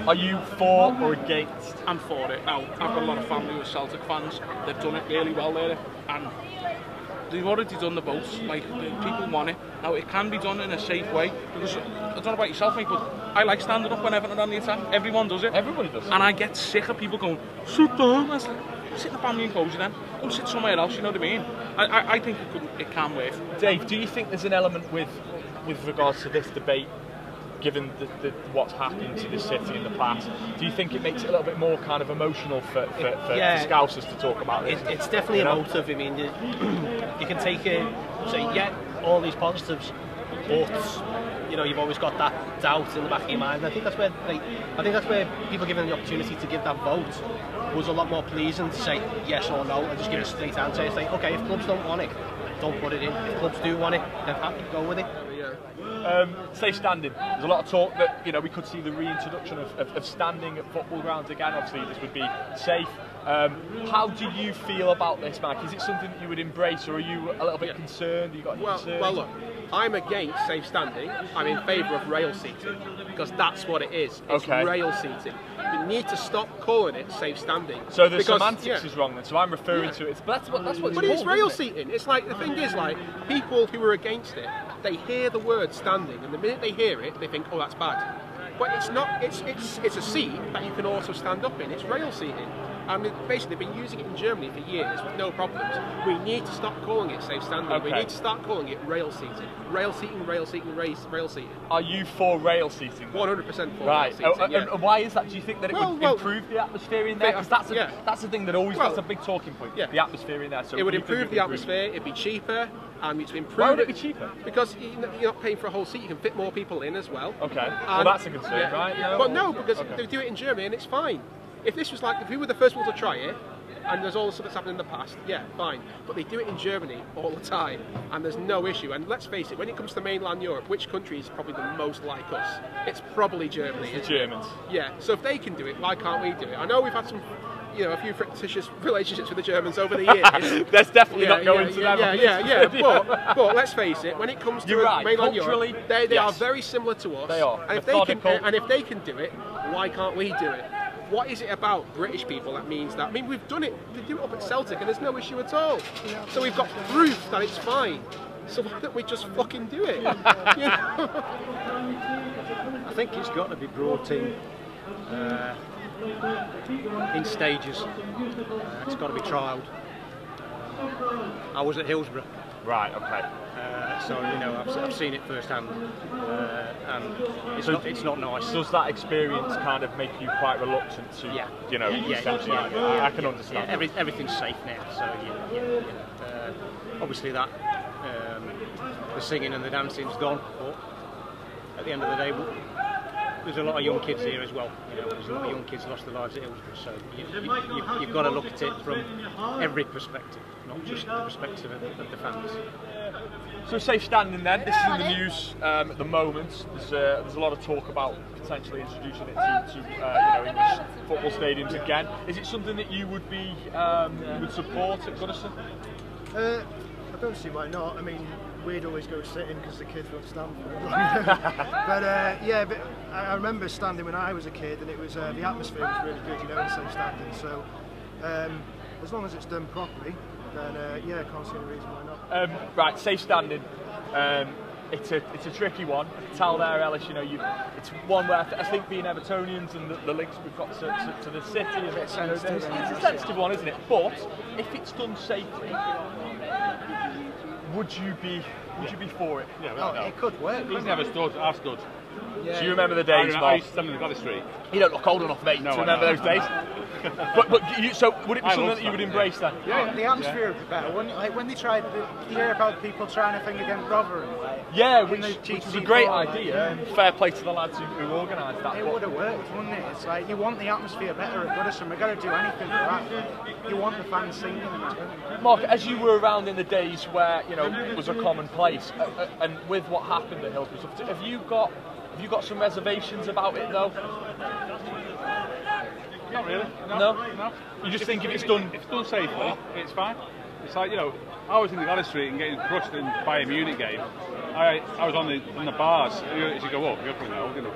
Are you for or against? I'm for it. Now, I've got a lot of family who are Celtic fans. They've done it really well there, and they've already done the votes. Like, people want it. Now, it can be done in a safe way, because I don't know about yourself, mate, but I like standing up when Everton are on the attack. Everyone does it. Everybody does it. And I get sick of people going, sit down. I was like, sit in the family enclosure then. Go sit somewhere else, you know what I mean? I think it can work. Dave, do you think there's an element with regards to this debate, given what's happened to the city in the past? Do you think it makes it a little bit more kind of emotional for Scousers to talk about this? It's definitely emotive. I mean, you can take it, say, yeah, all these positives, but you know, you've always got that doubt in the back of your mind. And I think that's where people given the opportunity to give that vote was a lot more pleasing, to say yes or no and just give it a straight answer. It's like, okay, if clubs don't want it, don't put it in. If clubs do want it, then happy to go with it. Safe standing. There's a lot of talk that, you know, we could see the reintroduction of standing at football grounds again. Obviously, this would be safe. How do you feel about this, Mike? Is it something that you would embrace, or are you a little bit concerned? You got any concerns? Well, look, I'm against safe standing. I'm in favour of rail seating, because that's what it is. It's rail seating. You need to stop calling it safe standing. So the semantics is wrong then. So I'm referring to it. But that's what But it's rail seating. It's like, the thing is, like, people who are against it, they hear the word standing, and the minute they hear it, they think, oh, that's bad. But it's not. It's a seat that you can also stand up in. It's rail seating. And basically, they've been using it in Germany for years with no problems. We need to stop calling it safe standing. Okay. We need to start calling it rail seating. Rail seating, rail seating, rail seating. Are you for rail seating? 100% for rail seating. And why is that? Do you think that it would improve the atmosphere in there? Because that's the thing that always that's a big talking point. Yeah. The atmosphere in there. So it would improve the atmosphere. It'd be cheaper. And to improve Why would it be cheaper? Because you're not paying for a whole seat. You can fit more people in as well. Okay. Well, that's a concern, right? No. But no, because they do it in Germany and it's fine. If this was like, if we were the first one to try it, and there's all the stuff that's happened in the past, yeah, fine. But they do it in Germany all the time, and there's no issue. And let's face it, when it comes to mainland Europe, which country is probably the most like us? It's probably Germany. It's the Germans. Yeah. So if they can do it, why can't we do it? I know we've had some, you know, a few fictitious relationships with the Germans over the years. There's definitely not going to them. Yeah. But let's face it, when it comes to mainland Europe, they are very similar to us. They are. And if they can do it, why can't we do it? What is it about British people that means that? I mean, we've done it. We do it up at Celtic, and there's no issue at all. So we've got proof that it's fine. So why don't we just fucking do it? You know? I think it's got to be brought in stages. It's got to be trialled. I was at Hillsborough. Right. Okay. So you know, I've seen it firsthand, and it's not nice. Does that experience kind of make you quite reluctant to, you know, I can understand. Yeah, everything's safe now, so obviously that the singing and the dancing's gone, but at the end of the day, there's a lot of young kids here as well. You know, there's a lot of young kids lost their lives at Hillsborough, so you've got to look at it from every perspective, not just the perspective of the fans. So safe standing then, this is in the news at the moment. There's a lot of talk about potentially introducing it to English football stadiums again. Is it something that you would be would support at Goodison? I don't see why not. I mean, we'd always go sitting because the kids won't stand for it. But I remember standing when I was a kid, and it was the atmosphere was really good, you know, in safe standing. So as long as it's done properly, then I can't see any reason why not. Right, safe standing. It's a tricky one. I can tell there, Ellis. You know, it's one where I think being Evertonians and the links we've got to the city, it's a sensitive one, isn't it? But if it's done safely, would you be for it? Yeah, well, it could work. He's never stood. I've stood. Yeah. Do you remember the days, Mark? I used to stand in the Goddess Street. You don't look old enough, mate, to remember those days. So would it be something that you would embrace then? Yeah, the atmosphere would be better. When they tried, you hear about people trying to thing against Rotherham. Yeah, which was a great idea. Fair play to the lads who organised that. It would have worked, wouldn't it? It's like, you want the atmosphere better at Goodison. We've got to do anything for that. You want the fans singing and that. Mark, as you were around in the days where, you know, it was a commonplace, and with what happened at Hillsborough, have you got some reservations about it though? Not really. No. You just think if it's done safely, it's fine. It's like, you know, I was in the Galley Street and getting crushed in by a Munich game. I was on the bars. As you go up, you're probably not old enough.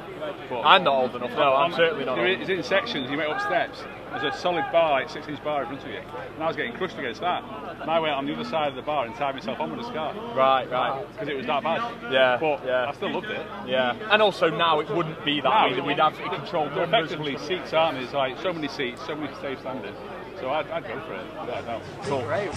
But I'm not old enough. No, I'm certainly not. It's in sections. You went up steps. There's a solid bar, like 6-inch bar in front of you, and I was getting crushed against that. And I went on the other side of the bar and tied myself on with a scarf. Right. Because it was that bad. Yeah. But I still loved it. Yeah. And also now it wouldn't be that way. We'd have controlled They're numbers. effectively seats, aren't they? It's like so many seats, so many safe standards. So I'd go for it. Yeah, no. Cool. Great.